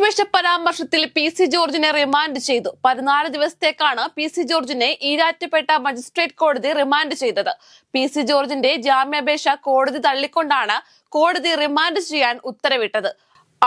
വിദ്വേഷ പരാമർശത്തിൽ പി.സി. ജോർജിനെ റിമാൻഡ് ചെയ്തു. 14 ദിവസത്തേക്കാണ് പി.സി. ജോർജിനെ ഈരാറ്റുപേട്ട മജിസ്ട്രേറ്റ് കോടതി റിമാൻഡ് ചെയ്തത്. പി.സി. ജോർജിന്റെ ജാമ്യാപേക്ഷ കോടതി തള്ളിക്കൊണ്ടാണ് കോടതി റിമാൻഡ് ചെയ്യാൻ ഉത്തരവിട്ടത്.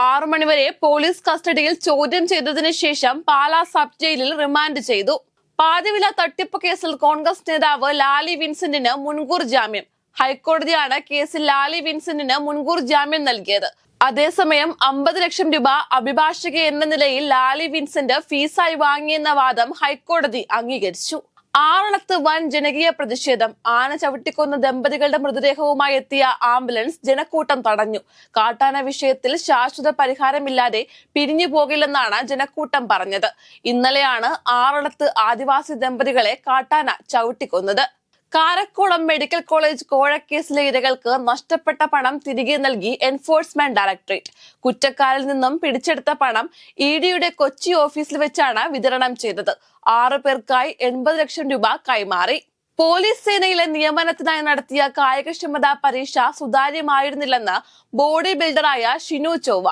6 മണിവരെ പോലീസ് കസ്റ്റഡിയിൽ ചോദ്യം ചെയ്തതിനു ശേഷം പാലാ സബ് ജയിലിൽ റിമാൻഡ് ചെയ്തു. പാതിവില തട്ടിപ്പ് കേസിൽ കോൺഗ്രസ് നേതാവ് ലാലി വിൻസെന്റിന് മുൻകൂർ ജാമ്യം. ഹൈക്കോടതിയാണ് കേസിൽ ലാലി വിൻസെന്റിന് മുൻകൂർ ജാമ്യം നൽകിയത്. അതേസമയം 50 ലക്ഷം രൂപ അഭിഭാഷക എന്ന നിലയിൽ ലാലി വിൻസെന്റ് ഫീസായി വാങ്ങിയെന്ന വാദം ഹൈക്കോടതി അംഗീകരിച്ചു. ആറളത്ത് വൻ ജനകീയ പ്രതിഷേധം. ആന ചവിട്ടിക്കൊന്ന ദമ്പതികളുടെ മൃതദേഹവുമായി എത്തിയ ആംബുലൻസ് ജനക്കൂട്ടം തടഞ്ഞു. കാട്ടാന വിഷയത്തിൽ ശാശ്വത പരിഹാരമില്ലാതെ പിരിഞ്ഞു പോകില്ലെന്നാണ് ജനക്കൂട്ടം പറഞ്ഞത്. ഇന്നലെയാണ് ആറളത്ത് ആദിവാസി ദമ്പതികളെ കാട്ടാന ചവിട്ടിക്കൊന്നത്. കാരക്കോളം മെഡിക്കൽ കോളേജ് കോഴക്കേസിലെ ഇരകൾക്ക് നഷ്ടപ്പെട്ട പണം തിരികെ നൽകി എൻഫോഴ്സ്മെന്റ് ഡയറക്ടറേറ്റ്. കുറ്റക്കാരിൽ നിന്നും പിടിച്ചെടുത്ത പണം ഇഡിയുടെ കൊച്ചി ഓഫീസിൽ വെച്ചാണ് വിതരണം ചെയ്തത്. 6 പേർക്കായി 80 ലക്ഷം രൂപ കൈമാറി. പോലീസ് സേനയിലെ നിയമനത്തിനായി നടത്തിയ കായികക്ഷമതാ പരീക്ഷ സുതാര്യമായിരുന്നില്ലെന്ന് ബോഡി ബിൽഡറായ ഷിനു ചൊവ്വ.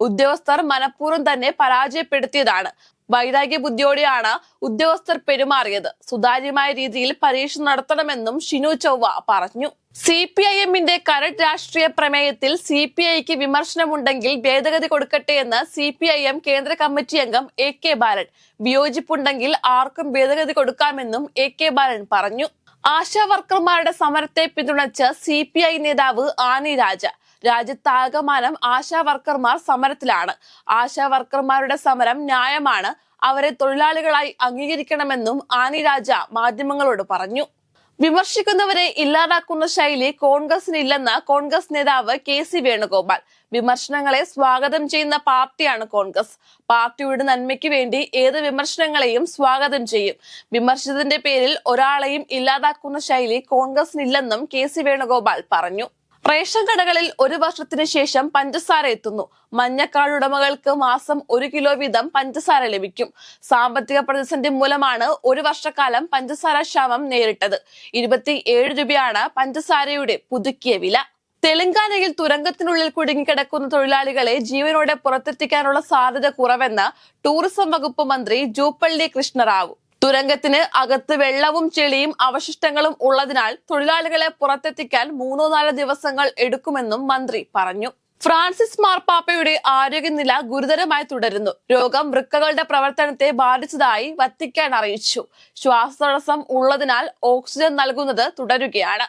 ഉദ്യോഗസ്ഥർ മനഃപൂർവ്വം തന്നെ പരാജയപ്പെടുത്തിയതാണ്. വൈരാഗ്യ ബുദ്ധിയോടെയാണ് ഉദ്യോഗസ്ഥർ പെരുമാറിയത്. സുതാര്യമായ രീതിയിൽ പരീക്ഷ നടത്തണമെന്നും ഷിനു ചൊവ്വ പറഞ്ഞു. CPIM-ന്റെ കരട് രാഷ്ട്രീയ പ്രമേയത്തിൽ CPI-ക്ക് വിമർശനമുണ്ടെങ്കിൽ ഭേദഗതി കൊടുക്കട്ടെ എന്ന് CPIM കേന്ദ്ര കമ്മിറ്റി അംഗം AK ബാലൻ. വിയോജിപ്പുണ്ടെങ്കിൽ ആർക്കും ഭേദഗതി കൊടുക്കാമെന്നും AK ബാലൻ പറഞ്ഞു. ആശാ വർക്കർമാരുടെ സമരത്തെ പിന്തുണച്ച് CPI നേതാവ് ആനി രാജ. രാജ്യത്താകമാനം ആശാ വർക്കർമാർ സമരത്തിലാണ്. ആശാ വർക്കർമാരുടെ സമരം ന്യായമാണ്. അവരെ തൊഴിലാളികളായി അംഗീകരിക്കണമെന്നും ആനി രാജ മാധ്യമങ്ങളോട് പറഞ്ഞു. വിമർശിക്കുന്നവരെ ഇല്ലാതാക്കുന്ന ശൈലി കോൺഗ്രസിനില്ലെന്ന് കോൺഗ്രസ് നേതാവ് KC വേണുഗോപാൽ. വിമർശനങ്ങളെ സ്വാഗതം ചെയ്യുന്ന പാർട്ടിയാണ് കോൺഗ്രസ്. പാർട്ടിയുടെ നന്മയ്ക്ക് വേണ്ടി ഏത് വിമർശനങ്ങളെയും സ്വാഗതം ചെയ്യും. വിമർശിച്ചതിന്റെ പേരിൽ ഒരാളെയും ഇല്ലാതാക്കുന്ന ശൈലി കോൺഗ്രസിനില്ലെന്നും KC വേണുഗോപാൽ പറഞ്ഞു. റേഷൻ കടകളിൽ 1 വർഷത്തിന് ശേഷം പഞ്ചസാര എത്തുന്നു. മഞ്ഞക്കാർഡ് ഉടമകൾക്ക് മാസം 1 കിലോ വീതം പഞ്ചസാര ലഭിക്കും. സാമ്പത്തിക പ്രതിസന്ധി മൂലമാണ് 1 വർഷക്കാലം പഞ്ചസാര ക്ഷാമം നേരിട്ടത്. 27 രൂപയാണ് പഞ്ചസാരയുടെ പുതുക്കിയ വില. തെലങ്കാനയിൽ തുരങ്കത്തിനുള്ളിൽ കുടുങ്ങിക്കിടക്കുന്ന തൊഴിലാളികളെ ജീവനോടെ പുറത്തെത്തിക്കാനുള്ള സാധ്യത കുറവെന്ന് ടൂറിസം വകുപ്പ് മന്ത്രി ജൂപ്പള്ളി കൃഷ്ണറാവു. തുരങ്കത്തിന് അകത്ത് വെള്ളവും ചെളിയും അവശിഷ്ടങ്ങളും ഉള്ളതിനാൽ തൊഴിലാളികളെ പുറത്തെത്തിക്കാൻ 3-4 ദിവസങ്ങൾ എടുക്കുമെന്നും മന്ത്രി പറഞ്ഞു. ഫ്രാൻസിസ് മാർപ്പാപ്പയുടെ ആരോഗ്യനില ഗുരുതരമായി തുടരുന്നു. രോഗം വൃക്കകളുടെ പ്രവർത്തനത്തെ ബാധിച്ചതായി വത്തിക്കാൻ അറിയിച്ചു. ശ്വാസതടസ്സം ഉള്ളതിനാൽ ഓക്സിജൻ നൽകുന്നത് തുടരുകയാണ്.